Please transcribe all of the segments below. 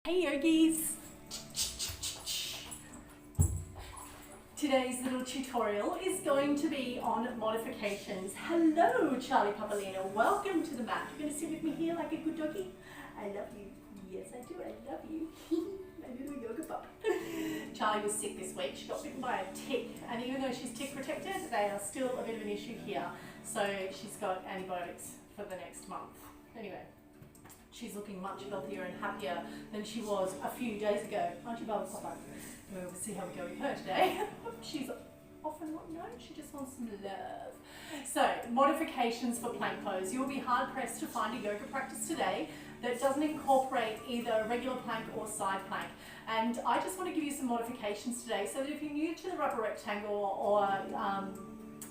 Hey yogis! Today's little tutorial is going to be on modifications. Hello Charlie Papalino, welcome to the mat. You're going to sit with me here like a good doggy? I love you. Yes I do, I love you. My little yoga pup. Charlie was sick this week. She got bitten by a tick, and even though she's tick protected, they are still a bit of an issue here. So she's got antibiotics for the next month. Anyway. She's looking much healthier and happier than she was a few days ago. Aren't you, Bali Papa? We'll see how we go with her today. She's often not known, she just wants some love. So, modifications for plank pose. You'll be hard pressed to find a yoga practice today that doesn't incorporate either regular plank or side plank. And I just want to give you some modifications today so that if you're new to the rubber rectangle or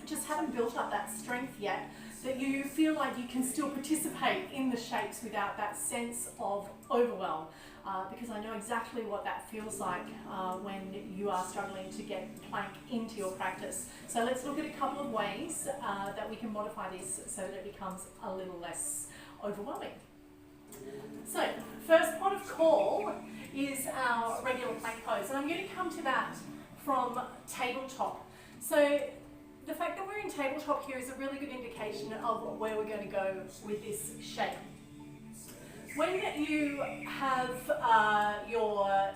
just haven't built up that strength yet, that you feel like you can still participate in the shapes without that sense of overwhelm. Because I know exactly what that feels like when you are struggling to get plank into your practice. So let's look at a couple of ways that we can modify this so that it becomes a little less overwhelming. So, first point of call is our regular plank pose, and I'm going to come to that from tabletop. So, the fact that we're in tabletop here is a really good indication of where we're going to go with this shape. When you have your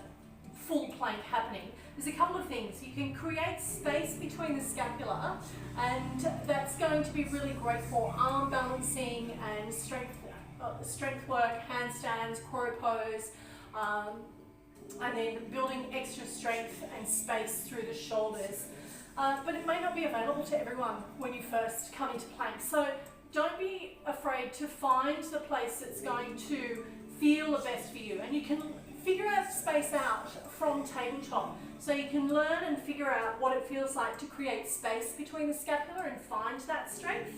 full plank happening, there's a couple of things. You can create space between the scapula, and that's going to be really great for arm balancing and strength work, handstands, crow pose, and then building extra strength and space through the shoulders. But it may not be available to everyone when you first come into plank. So don't be afraid to find the place that's going to feel the best for you. And you can figure out space out from tabletop. So you can learn and figure out what it feels like to create space between the scapula and find that strength.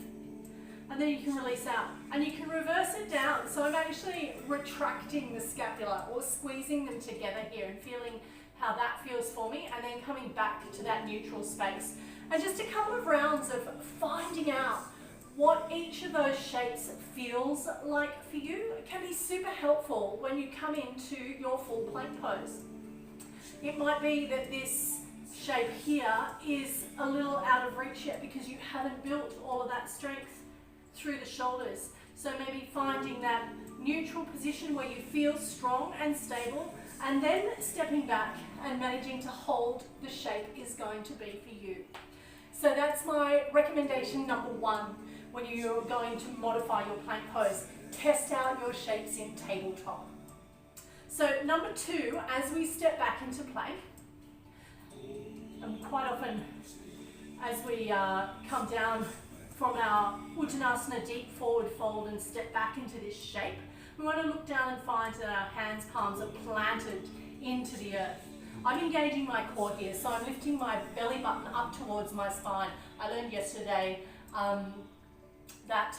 And then you can release out. And you can reverse it down. So I'm actually retracting the scapula or squeezing them together here and feeling how that feels for me, and then coming back to that neutral space. And just a couple of rounds of finding out what each of those shapes feels like for you can be super helpful when you come into your full plank pose. It might be that this shape here is a little out of reach yet because you haven't built all of that strength through the shoulders. So maybe finding that neutral position where you feel strong and stable, and then stepping back and managing to hold the shape is going to be for you. So that's my recommendation number one when you're going to modify your plank pose. Test out your shapes in tabletop. So number two, as we step back into plank, quite often as we come down from our Uttanasana deep forward fold and step back into this shape, we want to look down and find that our hands, palms are planted into the earth. I'm engaging my core here, so I'm lifting my belly button up towards my spine. I learned yesterday that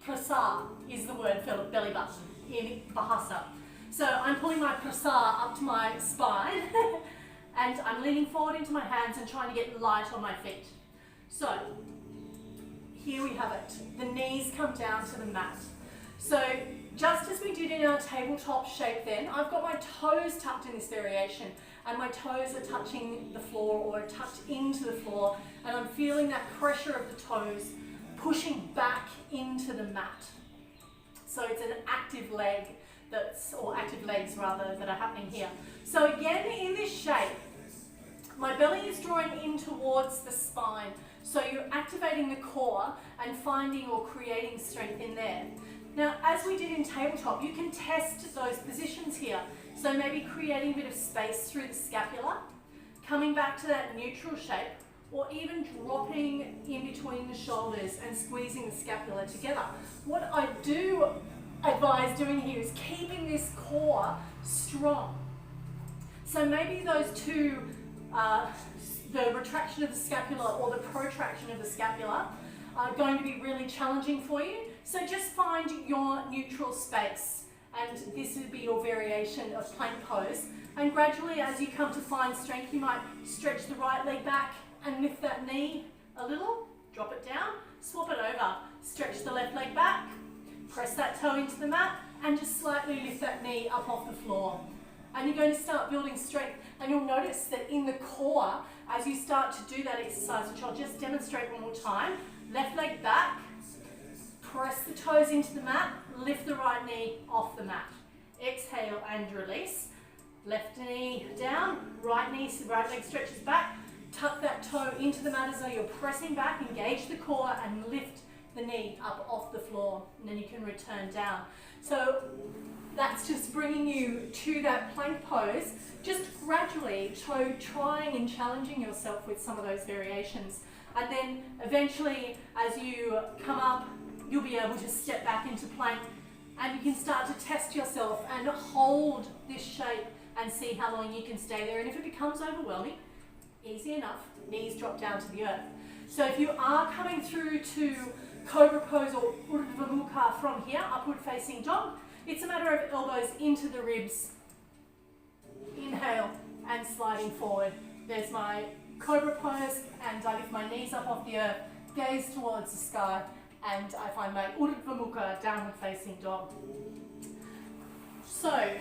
prasar is the word for belly button in Bahasa. So I'm pulling my prasar up to my spine and I'm leaning forward into my hands and trying to get light on my feet. So here we have it. The knees come down to the mat. So just as we did in our tabletop shape then, I've got my toes tucked in this variation, and my toes are touching the floor or tucked into the floor, and I'm feeling that pressure of the toes pushing back into the mat. So it's an active leg or active legs rather, that are happening here. So again, in this shape, my belly is drawing in towards the spine. So you're activating the core and finding or creating strength in there. Now, as we did in tabletop, you can test those positions here. So maybe creating a bit of space through the scapula, coming back to that neutral shape, or even dropping in between the shoulders and squeezing the scapula together. What I do advise doing here is keeping this core strong. So maybe those two, the retraction of the scapula or the protraction of the scapula, are going to be really challenging for you. So just find your neutral space, and this would be your variation of plank pose. And gradually, as you come to find strength, you might stretch the right leg back and lift that knee a little, drop it down, swap it over, stretch the left leg back, press that toe into the mat, and just slightly lift that knee up off the floor. And you're going to start building strength. And you'll notice that in the core, as you start to do that exercise, which I'll just demonstrate one more time, left leg back, press the toes into the mat, lift the right knee off the mat. Exhale and release. Left knee down, right leg stretches back, tuck that toe into the mat as though you're pressing back, engage the core and lift the knee up off the floor, and then you can return down. So that's just bringing you to that plank pose, just gradually trying and challenging yourself with some of those variations. And then eventually, as you come up, you'll be able to step back into plank, and you can start to test yourself and hold this shape and see how long you can stay there. And if it becomes overwhelming, easy enough, knees drop down to the earth. So if you are coming through to Cobra Pose or Urdhva Mukha from here, upward facing dog, it's a matter of elbows into the ribs. Inhale and sliding forward. There's my Cobra Pose, and I lift my knees up off the earth, gaze towards the sky, and I find my Urdhva Mukha, downward facing dog. So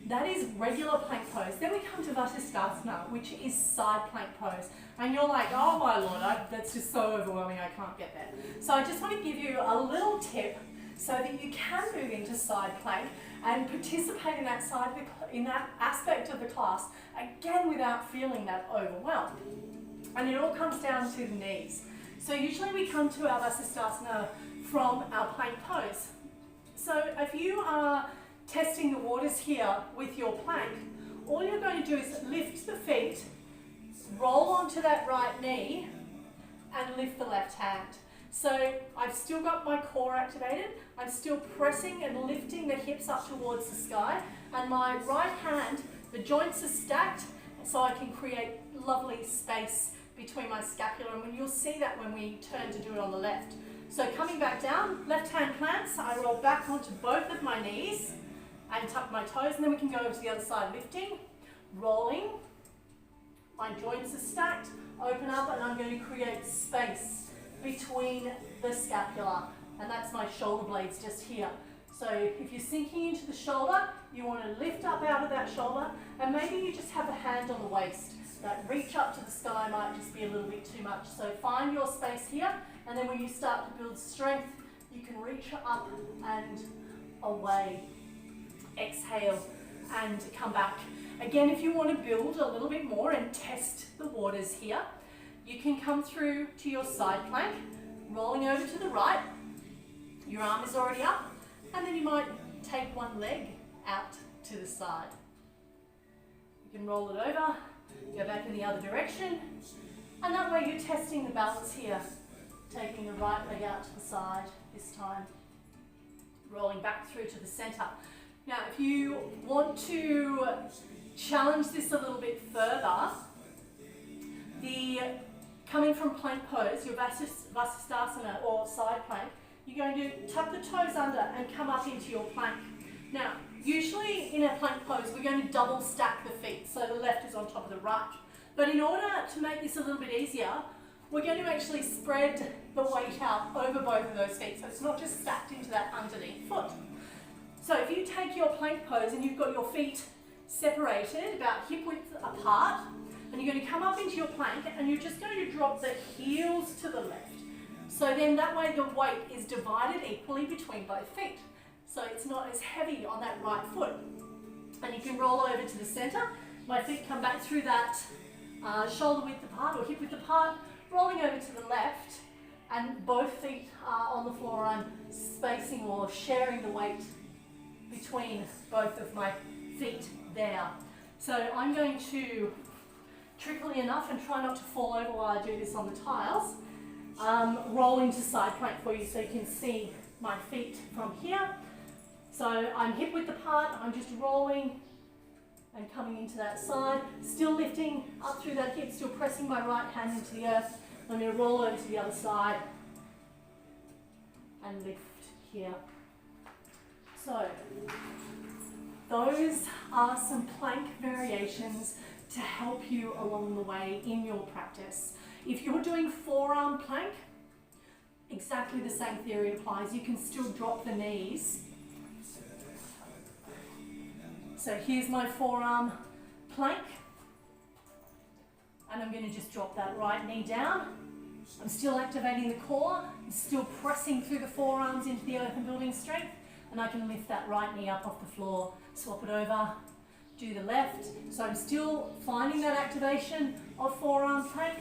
that is regular plank pose. Then we come to Vasisthasana, which is side plank pose. And you're like, oh my lord, that's just so overwhelming, I can't get there. So I just want to give you a little tip so that you can move into side plank and participate in that aspect of the class, again without feeling that overwhelmed. And it all comes down to the knees. So usually we come to our Vasisthasana from our plank pose. So if you are testing the waters here with your plank, all you're going to do is lift the feet, roll onto that right knee, and lift the left hand. So I've still got my core activated, I'm still pressing and lifting the hips up towards the sky, and my right hand, the joints are stacked, so I can create lovely space between my scapula, and you'll see that when we turn to do it on the left. So coming back down, left hand plants, I roll back onto both of my knees and tuck my toes, and then we can go over to the other side, lifting, rolling, my joints are stacked, open up, and I'm going to create space between the scapula, and that's my shoulder blades just here. So if you're sinking into the shoulder, you want to lift up out of that shoulder, and maybe you just have a hand on the waist. That reach up to the sky might just be a little bit too much. So find your space here, and then when you start to build strength, you can reach up and away. Exhale and come back. Again, if you want to build a little bit more and test the waters here, you can come through to your side plank, rolling over to the right. Your arm is already up, and then you might take one leg out to the side. You can roll it over, go back in the other direction, and that way you're testing the balance here. Taking the right leg out to the side this time, rolling back through to the center. Now, if you want to challenge this a little bit further, coming from plank pose, your Vasisthasana or side plank, you're going to tuck the toes under and come up into your plank. Now, usually in a plank pose, we're going to double stack the feet, so the left is on top of the right. But in order to make this a little bit easier, we're going to actually spread the weight out over both of those feet, so it's not just stacked into that underneath foot. So if you take your plank pose and you've got your feet separated, about hip width apart, and you're going to come up into your plank and you're just going to drop the heels to the left. So then that way the weight is divided equally between both feet. So it's not as heavy on that right foot. And you can roll over to the center. My feet come back through that shoulder width apart or hip width apart, rolling over to the left, and both feet are on the floor. I'm spacing or sharing the weight between both of my feet there. So I'm going to, trickily enough, and try not to fall over while I do this on the tiles, roll into side plank for you so you can see my feet from here. So I'm hip width apart, I'm just rolling and coming into that side, still lifting up through that hip, still pressing my right hand into the earth. I'm going to roll over to the other side and lift here. So those are some plank variations to help you along the way in your practice. If you're doing forearm plank, exactly the same theory applies. You can still drop the knees. So here's my forearm plank. And I'm going to just drop that right knee down. I'm still activating the core. I'm still pressing through the forearms into the earth and building strength. And I can lift that right knee up off the floor, swap it over, do the left. So I'm still finding that activation of forearm plank,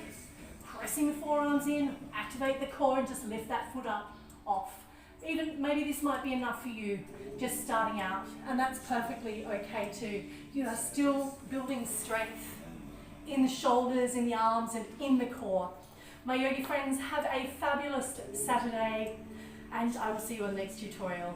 pressing the forearms in, activate the core and just lift that foot up, off. Even maybe this might be enough for you, just starting out, and that's perfectly okay too. You are still building strength in the shoulders, in the arms, and in the core. My yogi friends, have a fabulous Saturday, and I will see you on the next tutorial.